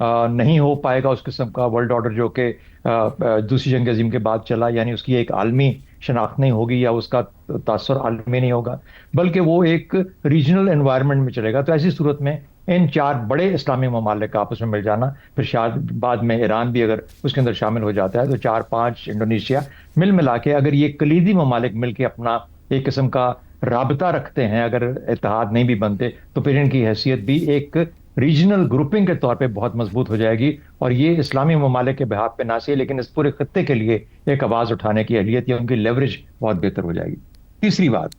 نہیں ہو پائے گا اس قسم کا ورلڈ آرڈر جو کہ دوسری جنگ عظیم کے بعد چلا، یعنی اس کی ایک عالمی شناخت نہیں ہوگی یا اس کا تاثر عالمی نہیں ہوگا، بلکہ وہ ایک ریجنل انوائرمنٹ میں چلے گا. تو ایسی صورت میں ان 4 بڑے اسلامی ممالک کا آپس میں مل جانا، پھر شاید بعد میں ایران بھی اگر اس کے اندر شامل ہو جاتا ہے، تو 4-5 انڈونیشیا ملا کے اگر یہ کلیدی ممالک مل کے اپنا ایک قسم کا رابطہ رکھتے ہیں، اگر اتحاد نہیں بھی بنتے، تو پھر ان کی حیثیت بھی ایک ریجنل گروپنگ کے طور پہ بہت مضبوط ہو جائے گی، اور یہ اسلامی ممالک کے بحاف پہ نہ صحیح لیکن اس پورے خطے کے لیے ایک آواز اٹھانے کی اہلیت یا ان کی لیوریج بہت بہتر ہو جائے گی. تیسری بات،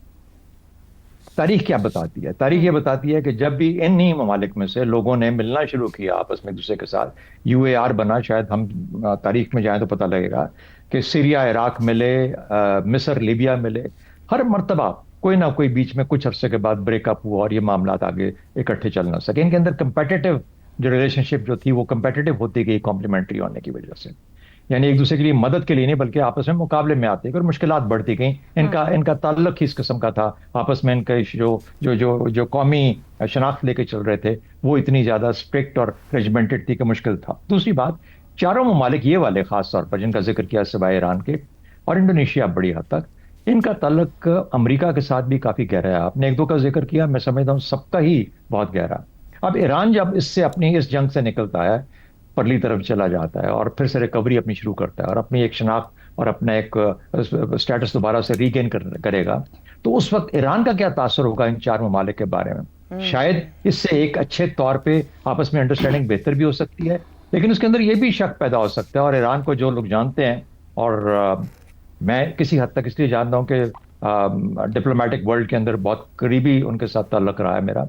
تاریخ کیا بتاتی ہے؟ تاریخ یہ بتاتی ہے کہ جب بھی انہی ممالک میں سے لوگوں نے ملنا شروع کیا آپس میں ایک دوسرے کے ساتھ، UAR بنا، شاید ہم تاریخ میں جائیں تو پتہ لگے گا کہ سیریا عراق ملے، مصر لیبیا ملے، ہر مرتبہ کوئی نہ کوئی بیچ میں کچھ عرصے کے بعد بریک اپ ہوا اور یہ معاملات آگے اکٹھے چل نہ سکے. ان کے اندر کمپیٹیٹو جو ریلیشن شپ جو تھی وہ کمپیٹیٹو ہوتی گئی کمپلیمنٹری ہونے کی وجہ سے، یعنی ایک دوسرے کے لیے مدد کے لیے نہیں بلکہ آپس میں مقابلے میں آتے گئے اور مشکلات بڑھتی گئیں. ان کا تعلق ہی اس قسم کا تھا آپس میں، ان کے جو قومی شناخت لے کے چل رہے تھے وہ اتنی زیادہ اسٹرکٹ اور ریجمنٹڈ تھی کہ مشکل تھا. دوسری بات، چاروں ممالک یہ والے خاص طور پر جن کا ذکر کیا سوائے ایران کے اور انڈونیشیا بڑی حد تک، ان کا تعلق امریکہ کے ساتھ بھی کافی گہرا ہے. آپ نے ایک دو کا ذکر کیا، میں سمجھتا ہوں سب کا ہی بہت گہرا. اب ایران جب اس جنگ سے نکلتا ہے، پرلی طرف چلا جاتا ہے اور پھر سے ریکوری اپنی شروع کرتا ہے اور اپنی ایک شناخت اور اپنا ایک سٹیٹس دوبارہ سے ریگین کرے گا، تو اس وقت ایران کا کیا تاثر ہوگا ان 4 ممالک کے بارے میں؟ شاید اس سے ایک اچھے طور پہ آپس میں انڈرسٹینڈنگ بہتر بھی ہو سکتی ہے، لیکن اس کے اندر یہ بھی شک پیدا ہو سکتا ہے. اور ایران کو جو لوگ جانتے ہیں، اور میں کسی حد تک اس لیے جانتا ہوں کہ ڈپلومیٹک ورلڈ کے اندر بہت قریبی ان کے ساتھ تعلق رہا ہے میرا،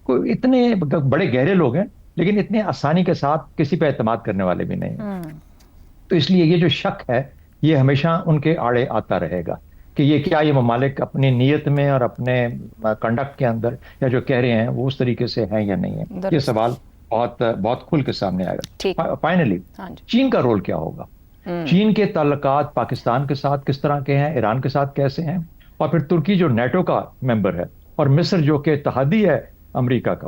کوئی اتنے بڑے گہرے لوگ ہیں لیکن اتنے آسانی کے ساتھ کسی پہ اعتماد کرنے والے بھی نہیں ہیں. تو اس لیے یہ جو شک ہے یہ ہمیشہ ان کے آڑے آتا رہے گا کہ یہ کیا یہ ممالک اپنی نیت میں اور اپنے کنڈکٹ کے اندر یا جو کہہ رہے ہیں وہ اس طریقے سے ہیں یا نہیں ہے. یہ سوال بہت کھل کے سامنے آئے گا. فائنلی چین کا رول کیا ہوگا؟ چین کے تعلقات پاکستان کے ساتھ کس طرح کے ہیں، ایران کے ساتھ کیسے ہیں، اور پھر ترکی جو نیٹو کا ممبر ہے اور مصر جو کہ اتحادی ہے امریکہ کا،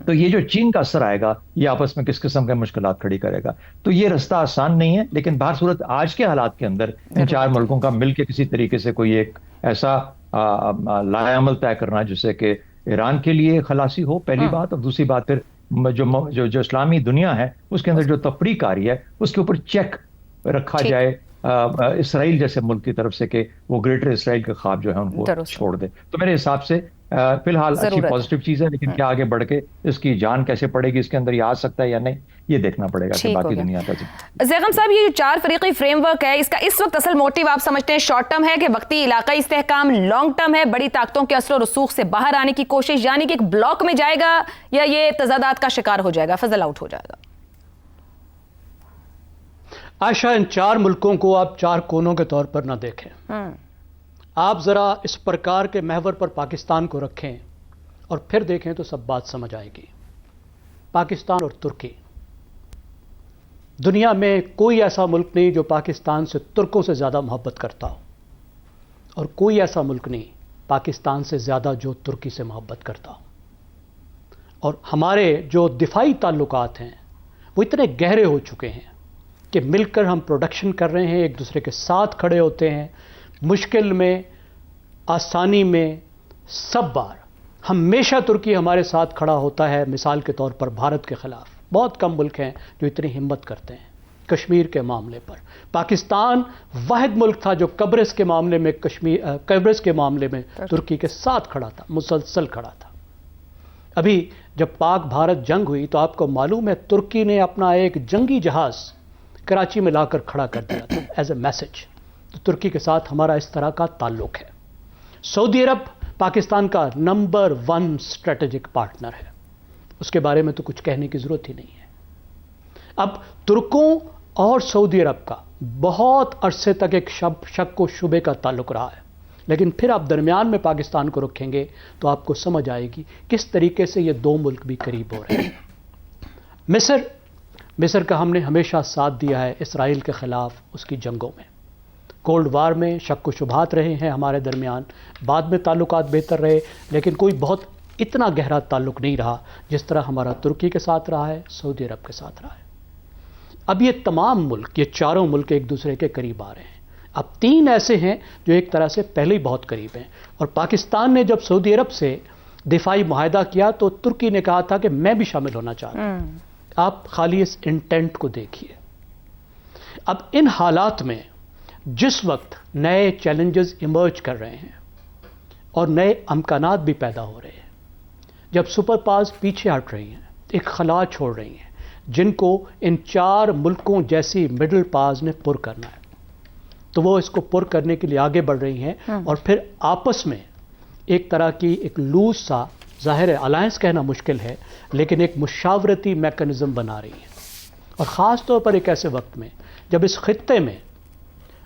تو یہ جو چین کا اثر آئے گا یہ آپس میں کس قسم کے مشکلات کھڑی کرے گا. تو یہ رستہ آسان نہیں ہے، لیکن بہر صورت آج کے حالات کے اندر ان 4 ملکوں کا مل کے کسی طریقے سے کوئی ایک ایسا لائحہ عمل طے کرنا جس سے کہ ایران کے لیے خلاصی ہو، پہلی بات. اور دوسری بات پھر جو اسلامی دنیا ہے اس کے اندر جو تفریق آ رہی ہے اس کے اوپر چیک رکھا جائے اسرائیل جیسے ملک کی طرف سے کہ وہ گریٹر اسرائیل کے خواب جو ہے ان کو چھوڑ دے. تو میرے حساب سے فی الحال اچھی پازیٹیو چیز ہے، لیکن کیا آگے بڑھ کے اس کی جان کیسے پڑے گی، اس کے اندر یہ آ سکتا ہے یا نہیں، یہ دیکھنا پڑے گا کہ باقی دنیا کا. زیغم صاحب، یہ جو 4 فریقی فریم ورک ہے اس کا اس وقت اصل موٹیو آپ سمجھتے ہیں شارٹ ٹرم ہے کہ وقتی علاقائی استحکام، لانگ ٹرم ہے بڑی طاقتوں کے اثر و رسوخ سے باہر آنے کی کوشش، یعنی کہ ایک بلاک میں جائے گا یا یہ تضادات کا شکار ہو جائے گا، فضل آؤٹ ہو جائے گا؟ عائشہ، ان 4 ملکوں کو آپ 4 کونوں کے طور پر نہ دیکھیں. آپ ذرا اس پرکار کے محور پر پاکستان کو رکھیں اور پھر دیکھیں تو سب بات سمجھ آئے گی. پاکستان اور ترکی، دنیا میں کوئی ایسا ملک نہیں جو پاکستان سے ترکوں سے زیادہ محبت کرتا ہو، اور کوئی ایسا ملک نہیں پاکستان سے زیادہ جو ترکی سے محبت کرتا ہو. اور ہمارے جو دفاعی تعلقات ہیں وہ اتنے گہرے ہو چکے ہیں کہ مل کر ہم پروڈکشن کر رہے ہیں، ایک دوسرے کے ساتھ کھڑے ہوتے ہیں، مشکل میں، آسانی میں، سب بار. ہمیشہ ترکی ہمارے ساتھ کھڑا ہوتا ہے. مثال کے طور پر بھارت کے خلاف بہت کم ملک ہیں جو اتنی ہمت کرتے ہیں. کشمیر کے معاملے پر پاکستان واحد ملک تھا جو قبرص کے معاملے میں ترکی کے ساتھ کھڑا تھا، مسلسل کھڑا تھا. ابھی جب پاک بھارت جنگ ہوئی تو آپ کو معلوم ہے ترکی نے اپنا ایک جنگی جہاز کراچی میں لا کر کھڑا کر دیا تھا ایز اے میسج. تو ترکی کے ساتھ ہمارا اس طرح کا تعلق ہے. سعودی عرب پاکستان کا نمبر 1 اسٹریٹجک پارٹنر ہے، اس کے بارے میں تو کچھ کہنے کی ضرورت ہی نہیں ہے. اب ترکوں اور سعودی عرب کا بہت عرصے تک ایک شک و شبے کا تعلق رہا ہے، لیکن پھر آپ درمیان میں پاکستان کو رکھیں گے تو آپ کو سمجھ آئے گی کس طریقے سے یہ 2 ملک بھی قریب ہو رہے ہیں. مصر کا ہم نے ہمیشہ ساتھ دیا ہے اسرائیل کے خلاف اس کی جنگوں میں. کولڈ وار میں شک و شبہات رہے ہیں ہمارے درمیان، بعد میں تعلقات بہتر رہے، لیکن کوئی بہت اتنا گہرا تعلق نہیں رہا جس طرح ہمارا ترکی کے ساتھ رہا ہے، سعودی عرب کے ساتھ رہا ہے۔ اب یہ تمام ملک، یہ چاروں ملک ایک دوسرے کے قریب آ رہے ہیں۔ اب 3 ایسے ہیں جو ایک طرح سے پہلے ہی بہت قریب ہیں، اور پاکستان نے جب سعودی عرب سے دفاعی معاہدہ کیا تو ترکی نے کہا تھا کہ میں بھی شامل ہونا چاہتا ہوں۔ آپ خالی اس انٹینٹ کو دیکھیے۔ اب ان حالات میں جس وقت نئے چیلنجز ایمرج کر رہے ہیں اور نئے امکانات بھی پیدا ہو رہے ہیں، جب سپر پاورز پیچھے ہٹ رہی ہیں، ایک خلا چھوڑ رہی ہیں جن کو ان 4 ملکوں جیسی مڈل پاورز نے پر کرنا ہے، تو وہ اس کو پر کرنے کے لیے آگے بڑھ رہی ہیں، اور پھر آپس میں ایک طرح کی ایک لوز سا، ظاہر ہے الائنس کہنا مشکل ہے، لیکن ایک مشاورتی میکانزم بنا رہی ہیں۔ اور خاص طور پر ایک ایسے وقت میں جب اس خطے میں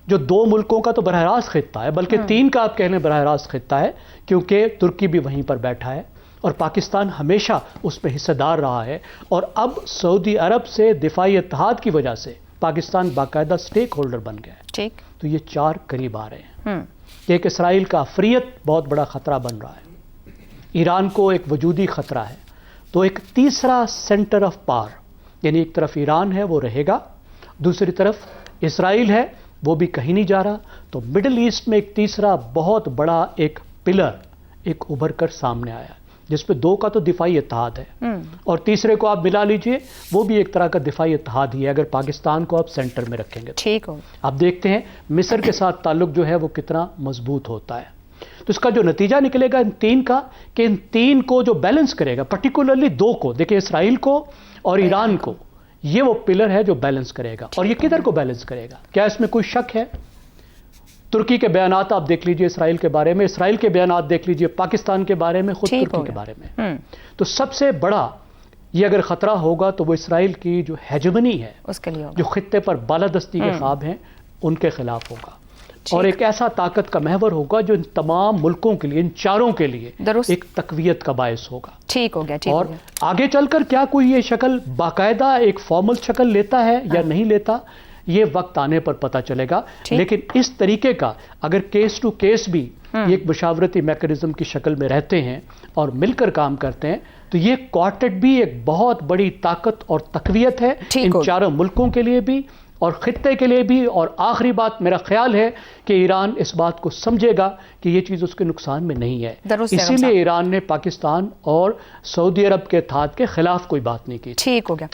جو 2 ملکوں کا تو براہ راست خطہ ہے، بلکہ 3 کا آپ کہہ لیں براہ راست خطہ ہے، کیونکہ ترکی بھی وہیں پر بیٹھا ہے اور پاکستان ہمیشہ اس میں حصہ دار رہا ہے، اور اب سعودی عرب سے دفاعی اتحاد کی وجہ سے پاکستان باقاعدہ سٹیک ہولڈر بن گیا ہے۔ ٹھیک، تو یہ 4 قریب آ رہے ہیں۔ ایک اسرائیل کا عفریت بہت بڑا خطرہ بن رہا ہے، ایران کو ایک وجودی خطرہ ہے، تو ایک تیسرا سینٹر آف پاور، یعنی ایک طرف ایران ہے وہ رہے گا، دوسری طرف اسرائیل ہے وہ بھی کہیں نہیں جا رہا، تو مڈل ایسٹ میں ایک تیسرا بہت بڑا ایک پلر ایک ابھر کر سامنے آیا، جس پہ 2 کا تو دفاعی اتحاد ہے، اور تیسرے کو آپ ملا لیجئے وہ بھی ایک طرح کا دفاعی اتحاد ہی ہے، اگر پاکستان کو آپ سینٹر میں رکھیں گے۔ ٹھیک ہو، آپ دیکھتے ہیں مصر کے ساتھ تعلق جو ہے وہ کتنا مضبوط ہوتا ہے، تو اس کا جو نتیجہ نکلے گا ان 3 کا، کہ ان 3 کو جو بیلنس کرے گا، پرٹیکولرلی 2 کو دیکھیں، اسرائیل کو اور ایران کو، یہ وہ پلر ہے جو بیلنس کرے گا۔ اور یہ کدھر کو بیلنس کرے گا؟ کیا اس میں کوئی شک ہے؟ ترکی کے بیانات آپ دیکھ لیجئے اسرائیل کے بارے میں، اسرائیل کے بیانات دیکھ لیجئے پاکستان کے بارے میں، خود ترکی کے بارے میں۔ تو سب سے بڑا یہ اگر خطرہ ہوگا تو وہ اسرائیل کی جو ہیجمنی ہے، اس کے لیے ہوگا، جو خطے پر بالادستی کے خواب ہیں، ان کے خلاف ہوگا، اور ایک ایسا طاقت کا محور ہوگا جو ان تمام ملکوں کے لیے، ان 4 کے لیے درست، ایک تقویت کا باعث ہوگا۔ ٹھیک ہو گیا، ٹھیک ہو اور گیا۔ آگے چل کر کیا کوئی یہ شکل باقاعدہ ایک فارمل شکل لیتا ہے یا نہیں لیتا، یہ وقت آنے پر پتہ چلے گا، لیکن اس طریقے کا اگر کیس ٹو کیس بھی یہ ایک مشاورتی میکانزم کی شکل میں رہتے ہیں اور مل کر کام کرتے ہیں، تو یہ کوارٹیٹ بھی ایک بہت بڑی طاقت اور تقویت ہے ان 4 ملکوں کے لیے بھی اور خطے کے لیے بھی۔ اور آخری بات میرا خیال ہے کہ ایران اس بات کو سمجھے گا کہ یہ چیز اس کے نقصان میں نہیں ہے، اسی لیے ایران نے پاکستان اور سعودی عرب کے اتحاد کے خلاف کوئی بات نہیں کی۔ ٹھیک ہو گیا۔